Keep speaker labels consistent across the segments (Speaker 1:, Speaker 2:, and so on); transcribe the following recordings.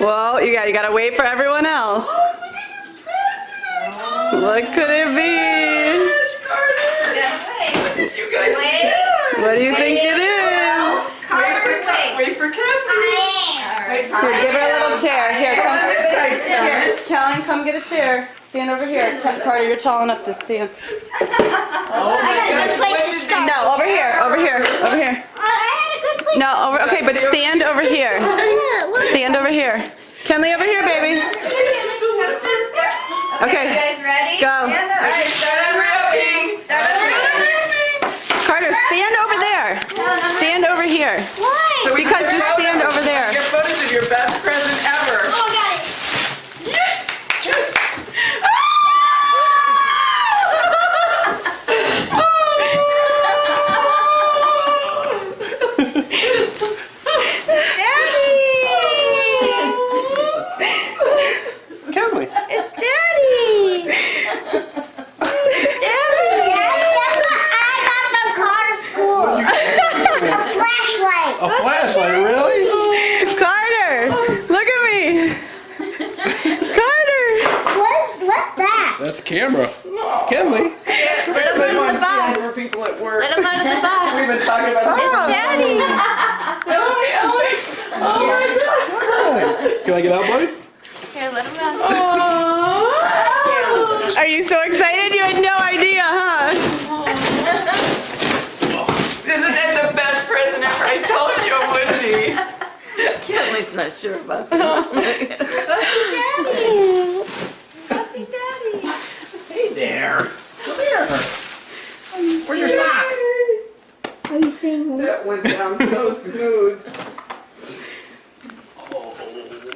Speaker 1: Well, you gotta wait for everyone else. What could it be?
Speaker 2: What you guys
Speaker 1: What do you think it is?
Speaker 2: Wait for Kathleen.
Speaker 1: Here, give her a little chair. Here, come
Speaker 2: on this side,
Speaker 1: here. Kellen, come get a chair. Stand over here. Carter, you're tall enough to stand.
Speaker 2: Oh my gosh.
Speaker 3: Place to start.
Speaker 1: No, over here. Over here. Over here.
Speaker 3: I had a good place.
Speaker 1: No, over. Okay, but stand over here. Stand over here. Kenley, over here, baby. Okay.
Speaker 4: You guys ready?
Speaker 1: Go.
Speaker 4: Alright, start unwrapping. Start unwrapping.
Speaker 1: Carter, stand over there. Stand over here.
Speaker 3: Why?
Speaker 2: So we
Speaker 1: Because
Speaker 2: can
Speaker 1: just stand over there.
Speaker 2: Get photos of your best present ever.
Speaker 3: Oh, I got it.
Speaker 5: Kenley.
Speaker 3: It's Daddy. Daddy. That's what I got from Carter School. A flashlight.
Speaker 5: A flashlight, really?
Speaker 1: Carter, look at me. Carter.
Speaker 3: What's that?
Speaker 5: That's a camera. Kenley.
Speaker 4: Let him
Speaker 2: They
Speaker 4: out of
Speaker 2: want
Speaker 4: the
Speaker 2: to stand
Speaker 4: box.
Speaker 2: for people at work.
Speaker 4: Let him out of the box.
Speaker 2: We've been talking about this.
Speaker 3: Daddy.
Speaker 2: Hi, Alex. Oh my God.
Speaker 5: Can I get out, buddy?
Speaker 4: Here, let him out.
Speaker 2: Aww.
Speaker 4: Here, look at this.
Speaker 1: Are you so excited? You had no idea, huh?
Speaker 2: Isn't it the best present ever? I told you it would be.
Speaker 6: Kenley's not sure about that.
Speaker 4: Go see Daddy.
Speaker 5: Hey there. Come here. Where's your sock?
Speaker 3: Are you staying home?
Speaker 2: That went down so smooth.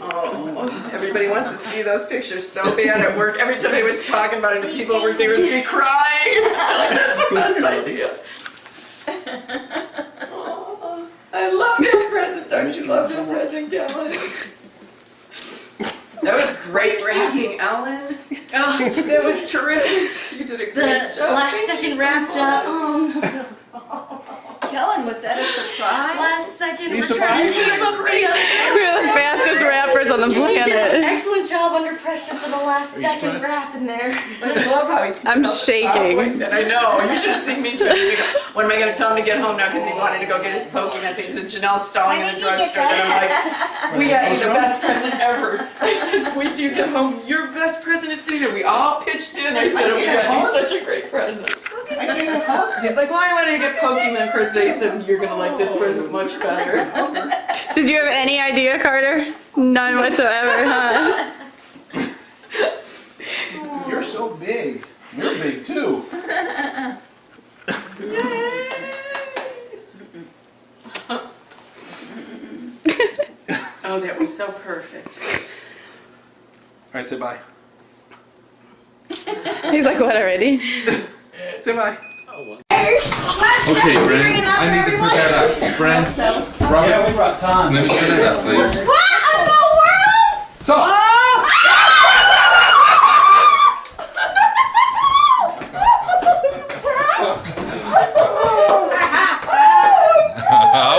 Speaker 2: Oh, everybody wants to see those pictures so bad at work. Every time I was talking about it to people at work, they would be crying. Like, that's the best idea. Oh, I love your present. Don't you love your present, Ellen? That was great wrapping, Ellen.
Speaker 4: Oh,
Speaker 2: That was terrific. You did a
Speaker 4: the
Speaker 2: great job.
Speaker 4: last
Speaker 2: Thank you
Speaker 4: second
Speaker 2: so
Speaker 4: wrap
Speaker 2: much.
Speaker 4: job.
Speaker 6: Kellen, was that a surprise?
Speaker 4: Last second.
Speaker 5: You
Speaker 4: We're trying to
Speaker 5: surprised?
Speaker 4: keep up with you.
Speaker 1: We're the fastest rappers on the
Speaker 4: You did an
Speaker 1: planet.
Speaker 4: excellent job under pressure for the last
Speaker 5: you
Speaker 4: second
Speaker 5: surprised?
Speaker 4: wrap in there.
Speaker 2: I love how he
Speaker 1: I'm shaking.
Speaker 2: I know. You should have seen me too. When am I going to tell him to get home now? Because he wanted to go get his Pokemon things. And Janelle's stalling in
Speaker 3: When
Speaker 2: the
Speaker 3: did you get
Speaker 2: drugstore. And I'm like, we got you the best present ever. I said, wait till you get home. Your best present is sitting there. We all pitched in. I said, we got you such a great present.
Speaker 5: I can't have hugs.
Speaker 2: He's like, well, I wanted to get Pokemon cards. He said, you're going to like this present much better.
Speaker 1: Did you have any idea, Carter? None whatsoever, huh?
Speaker 5: You're so big. You're big too.
Speaker 2: Oh, that was so perfect.
Speaker 5: All right, say bye.
Speaker 1: He's like, what already?
Speaker 5: Say bye.
Speaker 7: Okay, Brent, I need to put that up. Brent, Robert,
Speaker 8: Yeah, we brought time.
Speaker 7: let me put it up, please.
Speaker 3: What in the world?
Speaker 7: So,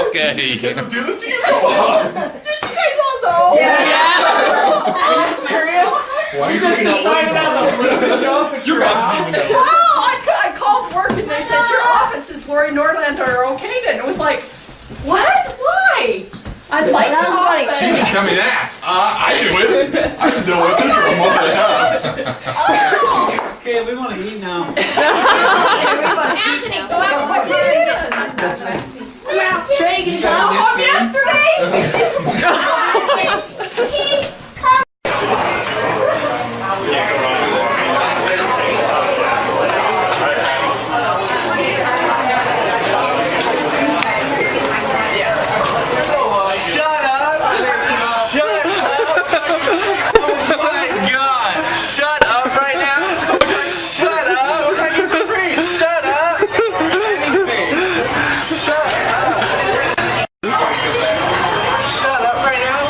Speaker 7: okay.
Speaker 5: Do this to you.
Speaker 2: Are you serious?
Speaker 5: Why are you just decided
Speaker 2: to show up at
Speaker 7: Your boss doesn't even know.
Speaker 2: Oh, I called work and they said your office is Lori Nordland are okay then. It was like, what? Why? I'd like to go.
Speaker 7: She didn't tell me that. I do it. I've been doing this for a month at a time.
Speaker 8: Okay, we want to eat now.
Speaker 3: Anthony, go out.
Speaker 2: Trey, can you go home yesterday? Shut up! Shut up! Oh my God! Shut up right now! Shut up! Shut up! Shut up! Shut up right now!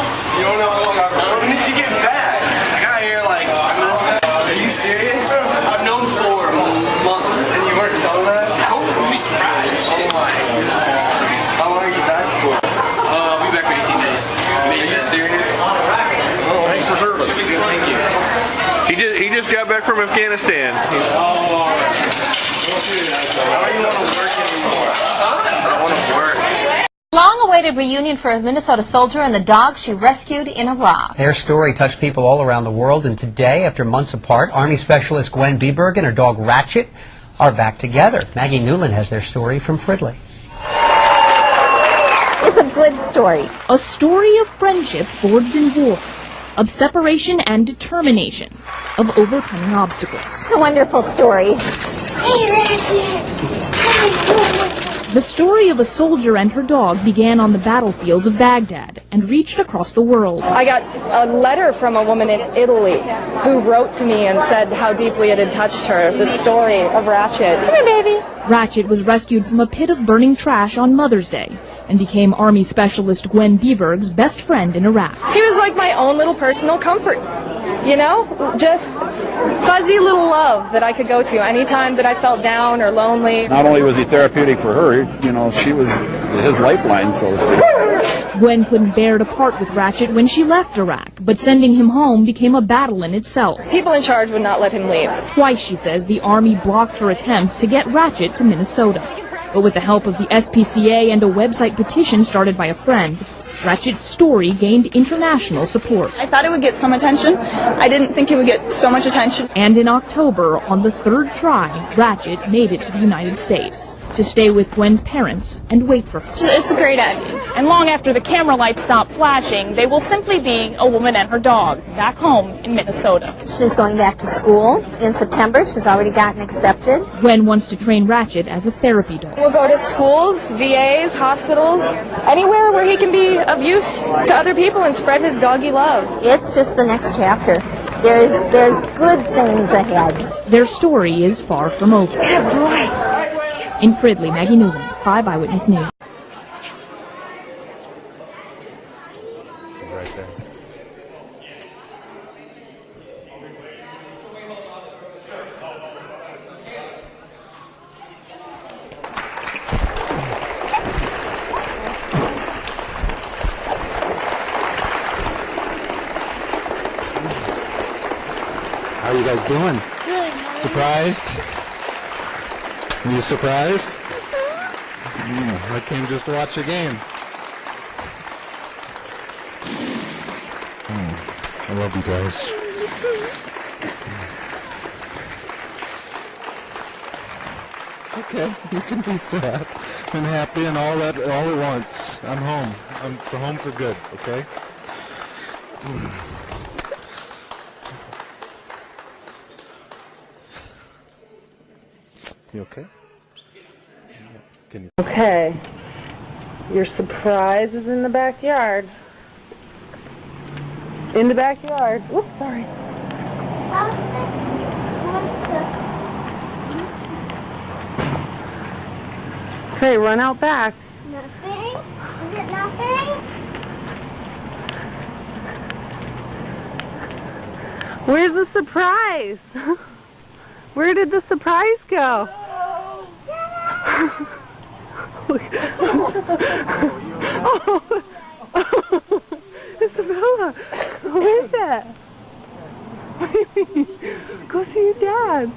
Speaker 2: just got back from Afghanistan.
Speaker 7: I don't want to work anymore. I don't want to work.
Speaker 9: Long-awaited reunion for a Minnesota soldier and the dog she rescued in Iraq.
Speaker 10: Their story touched people all around the world, and today, after months apart, Army Specialist Gwen Beberg and her dog Ratchet are back together. Maggie Newland has their story from Fridley.
Speaker 9: It's a good story.
Speaker 11: A story of friendship forged in war, of separation and determination, of overcoming obstacles.
Speaker 9: It's a wonderful story.
Speaker 11: The story of a soldier and her dog began on the battlefields of Baghdad and reached across the world.
Speaker 12: I got a letter from a woman in Italy who wrote to me and said how deeply it had touched her, the story of Ratchet. Come here, baby.
Speaker 11: Ratchet was rescued from a pit of burning trash on Mother's Day and became Army Specialist Gwen Beberg's best friend in Iraq.
Speaker 12: He was like my own little personal comfort, you know? Just fuzzy little love that I could go to anytime that I felt down or lonely.
Speaker 5: Not only was he therapeutic for her, you know, she was his lifeline, so to speak.
Speaker 11: Gwen couldn't bear to part with Ratchet when she left Iraq, but sending him home became a battle in itself.
Speaker 12: People in charge would not let him leave.
Speaker 11: Twice, she says, the Army blocked her attempts to get Ratchet to Minnesota. But with the help of the SPCA and a website petition started by a friend, Ratchet's story gained international support.
Speaker 12: I thought it would get some attention. I didn't think it would get so much attention.
Speaker 11: And in October, on the third try, Ratchet made it to the United States to stay with Gwen's parents and wait for her.
Speaker 12: It's a great ending.
Speaker 11: And long after the camera lights stop flashing, they will simply be a woman and her dog back home in Minnesota.
Speaker 9: She's going back to school in September. She's already gotten accepted.
Speaker 11: Gwen wants to train Ratchet as a therapy dog.
Speaker 12: We'll go to schools, VAs, hospitals, anywhere where he can be of use to other people and spread his doggy love.
Speaker 9: It's just the next chapter. There's good things ahead.
Speaker 11: Their story is far from over.
Speaker 9: Good boy.
Speaker 11: In Fridley, Maggie Newland, 5 Eyewitness News.
Speaker 7: Right there.
Speaker 13: How you guys doing?
Speaker 3: Good.
Speaker 13: Surprised? You surprised? I came just to watch the game. I love you guys. It's okay. You can be sad and happy and all that all at once. I'm home. I'm home for good, okay? You okay? Can you?
Speaker 12: Okay. Your surprise is in the backyard. In the backyard. Whoops, sorry. Okay, run out back.
Speaker 3: Nothing? Is it nothing?
Speaker 12: Where's the surprise? Where did the surprise go? Oh, Isabella, who is that? What do you mean? Go see your dad.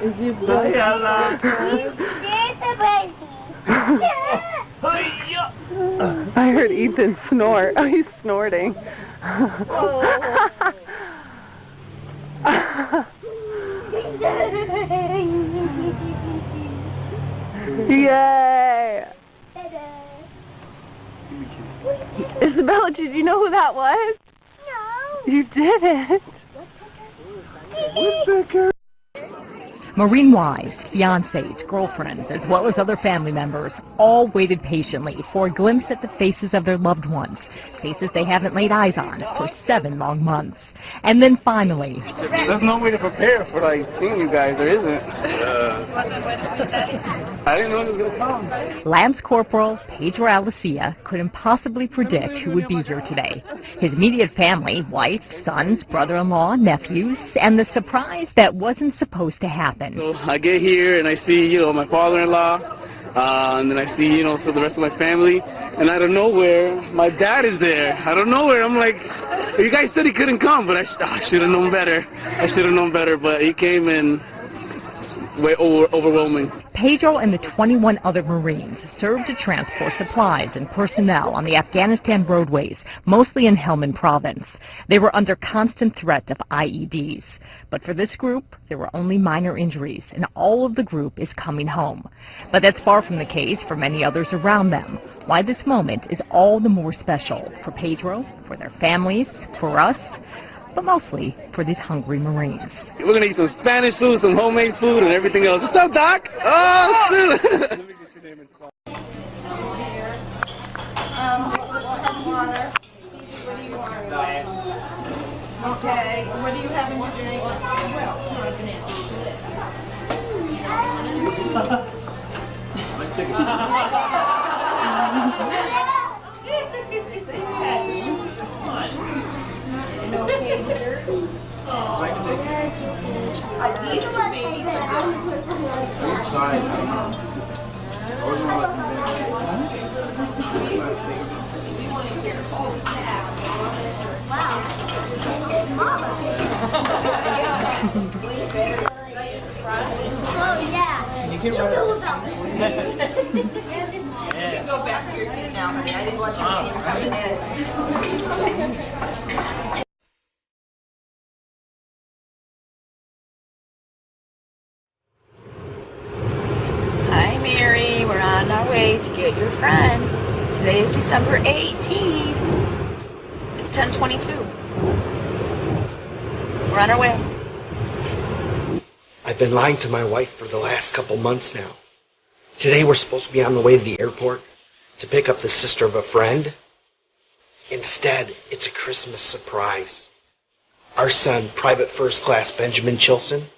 Speaker 12: Is he bloody? I heard Ethan snort. Oh, he's snorting. Yay! Isabella, did you know who that was?
Speaker 3: No.
Speaker 12: You didn't.
Speaker 3: What's that girl?
Speaker 14: Marine wives, fiancés, girlfriends, as well as other family members, all waited patiently for a glimpse at the faces of their loved ones, faces they haven't laid eyes on for 7 long months. And then finally...
Speaker 2: There's no way to prepare for, like, seeing you guys. There isn't. I didn't know it was going to come.
Speaker 14: Lance Corporal Pedro Alicia couldn't possibly predict who would be here today. His immediate family, wife, sons, brother-in-law, nephews, and the surprise that wasn't supposed to happen.
Speaker 2: So I get here and I see, my father-in-law, and then I see, so the rest of my family,
Speaker 15: and out of nowhere, my dad is there. Out of nowhere, I'm like, you guys said he couldn't come, but I should have known better. I should have known better, but he came in way overwhelming.
Speaker 14: Pedro and the 21 other Marines served to transport supplies and personnel on the Afghanistan roadways, mostly in Helmand province. They were under constant threat of IEDs. But for this group, there were only minor injuries, and all of the group is coming home. But that's far from the case for many others around them. Why this moment is all the more special for Pedro, for their families, for us, but mostly for these hungry Marines.
Speaker 15: We're going to eat some Spanish food, some homemade food, and everything else. What's up, Doc? Oh, shoot. Let me get your name and spell.
Speaker 16: Some water. What do you want? Okay. What do you have in your drink? Okay, dessert. These two babies are
Speaker 3: Oh, yeah.
Speaker 16: You can know about it. You can go back to your seat now, honey. I didn't want you to see him coming in.
Speaker 6: Hi, Mary. We're on our way to get your friend. Today is December 18th. It's 10:22. We're on our way.
Speaker 17: I've been lying to my wife for the last couple months now. Today we're supposed to be on the way to the airport to pick up the sister of a friend. Instead, it's a Christmas surprise. Our son, Private First Class Benjamin Chilson,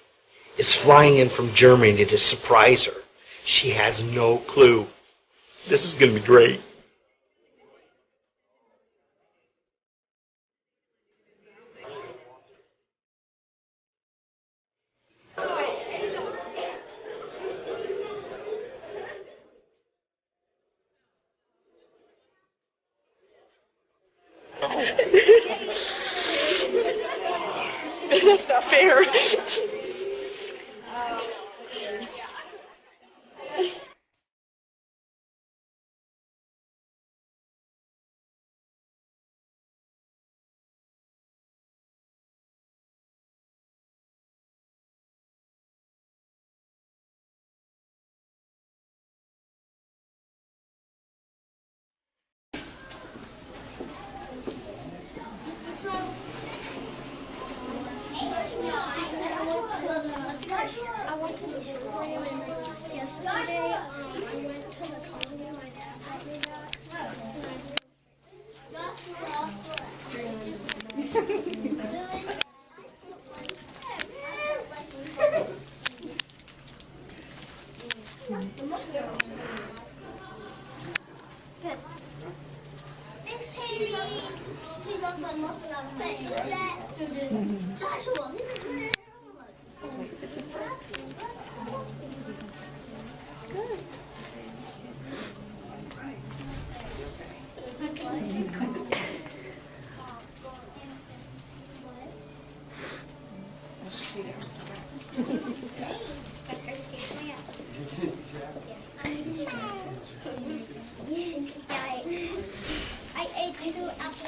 Speaker 17: is flying in from Germany to surprise her. She has no clue. This is going to be great.
Speaker 1: That's not fair.
Speaker 3: I went to the aquarium and yesterday I went to the colony. My dad brought me that. Good. It's Haley. He's on my muscle on my face. Joshua. Good. I ate 2 apples.